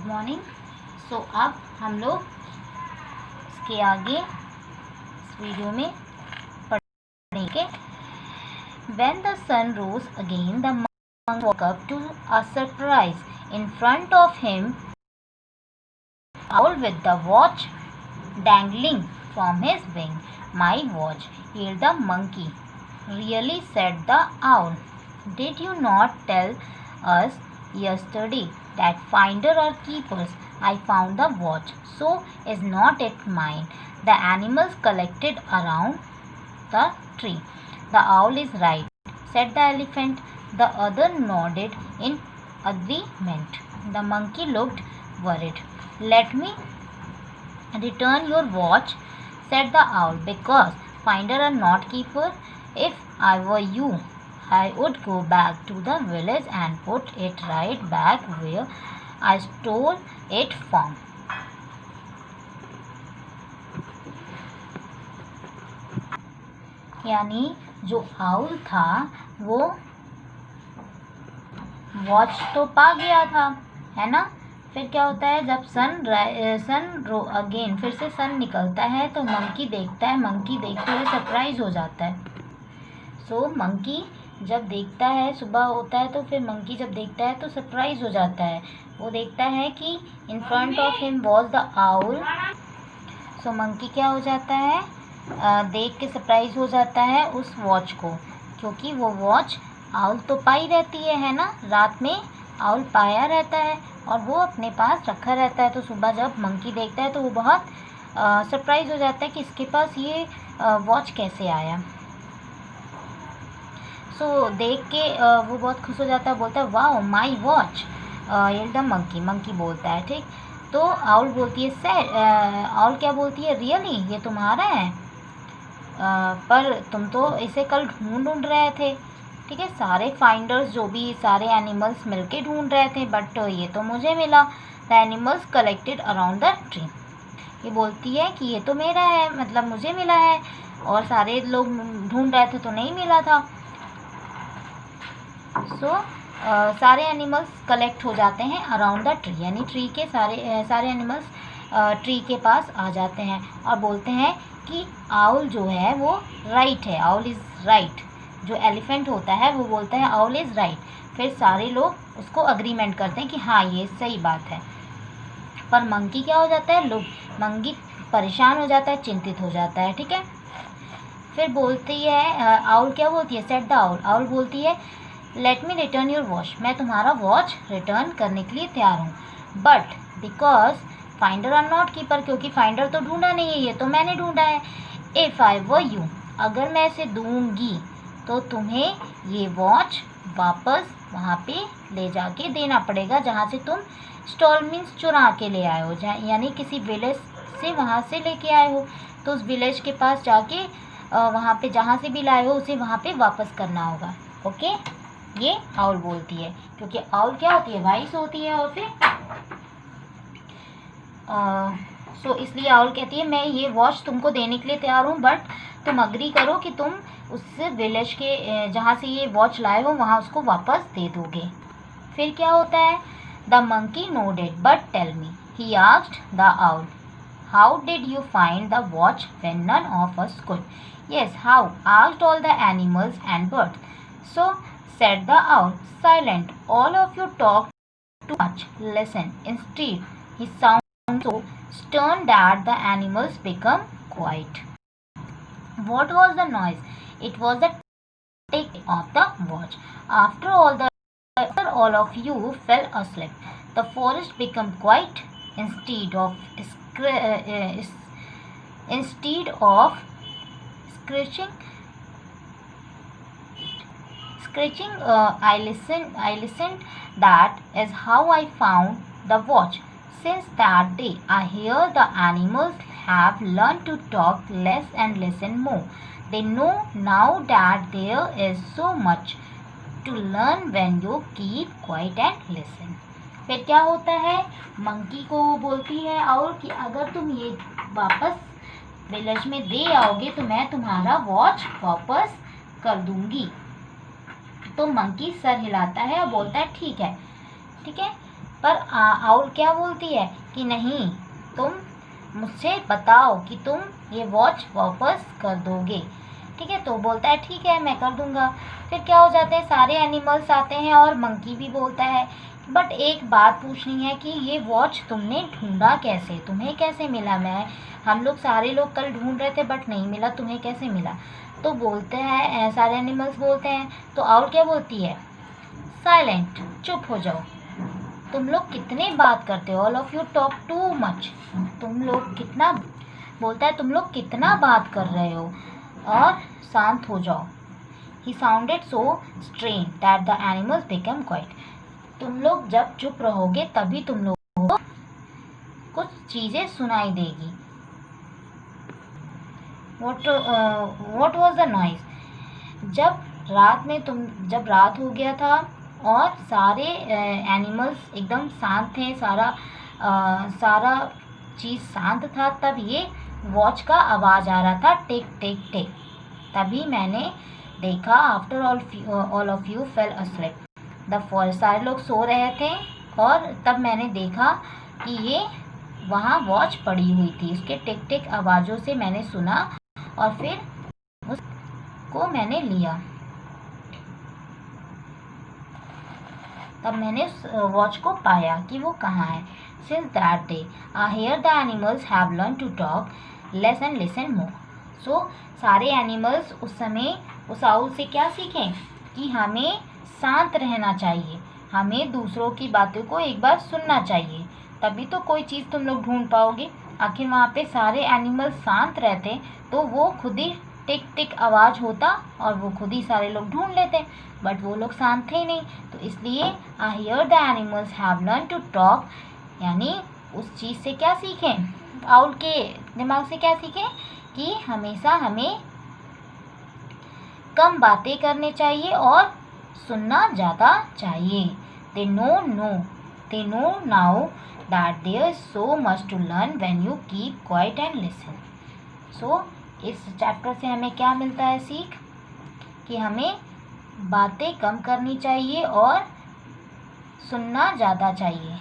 Good morning. सो अब हम लोग इसके आगे इस वीडियो में पढ़ेंगे। When the sun rose again, the monk woke up to a surprise. In front of him, owl with the watch dangling from his wing. My watch, yelled the monkey. Really, said the owl. Did you not tell us yesterday that finder or keepers? I found the watch, so is not it mine? The animals collected around the tree. The owl is right, said the elephant. The other nodded in agreement. The monkey looked worried. Let me return your watch, said the owl, because finder or not keeper. If I were you, I would go back to the village and put it right back where I stole it from. यानी जो owl था वो watch तो पा गया था, है ना। फिर क्या होता है, जब अगेन फिर से सन निकलता है तो मंकी देखता है, मंकी देखते हुए सरप्राइज हो जाता है। सो मंकी जब देखता है, सुबह होता है तो फिर मंकी जब देखता है तो सरप्राइज हो जाता है। वो देखता है कि in front of him was the owl. So monkey क्या हो जाता है, देख के सरप्राइज हो जाता है उस वॉच को, क्योंकि वो वॉच आउल तो पाई रहती है ना। रात में आउल पाया रहता है और वो अपने पास रखा रहता है। तो सुबह जब मंकी देखता है तो वो बहुत सरप्राइज हो जाता है कि इसके पास ये वॉच कैसे आया। सो देख के वो बहुत खुश हो जाता है, बोलता है वाओ माई वॉच, एकदम मंकी बोलता है। ठीक, तो आउल बोलती है आउल क्या बोलती है, रियली ये तुम्हारा है, पर तुम तो इसे कल ढूंढ रहे थे। ठीक है, सारे फाइंडर्स जो भी सारे एनिमल्स मिलके ढूंढ रहे थे, बट ये तो मुझे मिला। The animals collected around the tree. ये बोलती है कि ये तो मेरा है, मतलब मुझे मिला है, और सारे लोग ढूंढ रहे थे तो नहीं मिला था। सो सारे एनिमल्स कलेक्ट हो जाते हैं अराउंड द ट्री, यानी ट्री के सारे एनिमल्स ट्री के पास आ जाते हैं और बोलते हैं कि आउल जो है वो राइट है, आउल इज़ राइट। जो एलिफेंट होता है वो बोलता है आउल इज़ राइट। फिर सारे लोग उसको अग्रीमेंट करते हैं कि हाँ ये सही बात है। पर मंकी क्या हो जाता है, मंकी परेशान हो जाता है, चिंतित हो जाता है। ठीक है, फिर बोलती है आउल क्या बोलती है, सेड द आउल। आउल बोलती है let me return your watch, मैं तुम्हारा वॉच रिटर्न करने के लिए तैयार हूँ, but because finder are not keeper, क्योंकि फाइंडर तो ढूंढा नहीं है, ये तो मैंने ढूंढा है। इफ़ आई वर यू, अगर मैं इसे दूंगी तो तुम्हें ये वॉच वापस वहाँ पे ले जाके देना पड़ेगा जहाँ से तुम स्टॉल मीन्स चुरा के ले आए हो, यानी किसी विलेज से वहाँ से लेके आए हो, तो उस विलेज के पास जाके वहाँ पे जहाँ से भी लाए हो उसे वहाँ पे वापस करना होगा। ओके, ये आउल बोलती है, क्योंकि आउल क्या होती है, वाइस होती है। और फिर सो इसलिए आउल कहती है मैं ये वॉच तुमको देने के लिए तैयार हूँ, बट तुम अग्री करो कि तुम उस विलेज के जहाँ से ये वॉच लाए हो वहाँ उसको वापस दे दोगे। फिर क्या होता है, the monkey nodded, but tell me, he asked the owl, how did you find the watch when none of us could? Yes, how, asked all the animals and birds. So said the owl, silent, all of you talk too much, listen instead. He sounded so stern that the animals became quiet. What was the noise? It was the tick of the watch. After all of you fell asleep, the forest became quiet. Instead of scratching, I listened. That is how I found the watch. Since that day, I hear the animals have learned to talk less and listen more. They know now that there is so much to learn when you keep quiet and listen. फिर क्या होता है, monkey को बोलती है और कि अगर तुम ये वापस विलेज में दे आओगे तो मैं तुम्हारा वॉच वापस कर दूंगी। तो मंकी सर हिलाता है और बोलता है ठीक है। पर आउल क्या बोलती है कि नहीं, तुम मुझसे बताओ कि तुम ये वॉच वापस कर दोगे। ठीक है, तो बोलता है ठीक है मैं कर दूंगा। फिर क्या हो जाते हैं, सारे एनिमल्स आते हैं और मंकी भी बोलता है बट एक बात पूछनी है कि ये वॉच तुमने ढूंढा कैसे, तुम्हें कैसे मिला? हम लोग सारे लोग कल ढूंढ रहे थे बट नहीं मिला, तुम्हें कैसे मिला? तो बोलते हैं सारे एनिमल्स बोलते हैं, तो आउल क्या बोलती है, साइलेंट, चुप हो जाओ, तुम लोग कितने बात करते हो, all of you talk too much, तुम लोग कितना, बोलता है तुम लोग कितना बात कर रहे हो और शांत हो जाओ। He sounded so strange that the animals became quiet. तुम लोग जब चुप रहोगे तभी तुम लोगों को कुछ चीजें सुनाई देगी। What was the noise? जब रात हो गया था और सारे एनिमल्स एकदम शांत थे, सारा चीज़ शांत था, तब ये वॉच का आवाज़ आ रहा था, टिक टिक टिक। तभी मैंने देखा, after all of you fail asleep the forest, सारे लोग सो रहे थे और तब मैंने देखा कि ये वहाँ वॉच पड़ी हुई थी, उसके टिक टिक आवाज़ों से मैंने सुना और फिर उसको मैंने लिया। तब मैंने उस वॉच को पाया कि वो कहाँ है। Since that day here the animals have learn to talk less and listen more. So सारे एनिमल्स उस समय उस आउल से क्या सीखें कि हमें शांत रहना चाहिए, हमें दूसरों की बातों को एक बार सुनना चाहिए, तभी तो कोई चीज़ तुम लोग ढूंढ पाओगे। आखिर वहाँ पे सारे एनिमल्स शांत रहते तो वो खुद ही टिक टिक आवाज़ होता और वो खुद ही सारे लोग ढूंढ लेते, बट वो लोग शांत थे ही नहीं। तो इसलिए here the animals have learn to talk, यानी उस चीज़ से क्या सीखें, आउल के दिमाग से क्या सीखें कि हमेशा हमें कम बातें करनी चाहिए और सुनना ज़्यादा चाहिए। They know now that there is so much to learn when you keep quiet and listen. So इस चैप्टर से हमें क्या मिलता है सीख, कि हमें बातें कम करनी चाहिए और सुनना ज़्यादा चाहिए।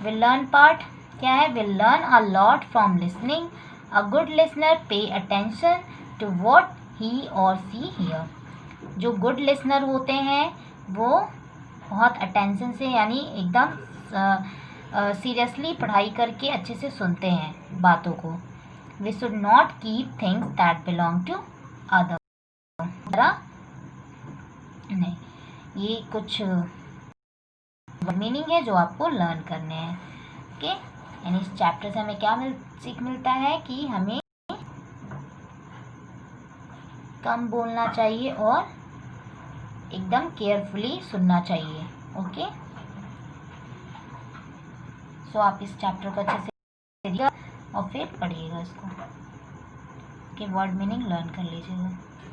We'll learn पार्ट क्या है, we'll learn a lot from listening. A good listener pay attention to what he or she hear. जो गुड लिसनर होते हैं वो बहुत अटेंशन से, यानी एकदम सीरियसली पढ़ाई करके अच्छे से सुनते हैं बातों को। We should not keep things that belong to other. नहीं, ये कुछ मीनिंग है जो आपको लर्न करने हैं। ओके, यानी इस चैप्टर से हमें क्या सीख मिलता है कि हमें कम बोलना चाहिए और एकदम केयरफुली सुनना चाहिए। ओके, सो आप इस चैप्टर को अच्छे से पढ़िएगा और फिर पढ़िएगा इसको, कि वर्ड मीनिंग लर्न कर लीजिएगा।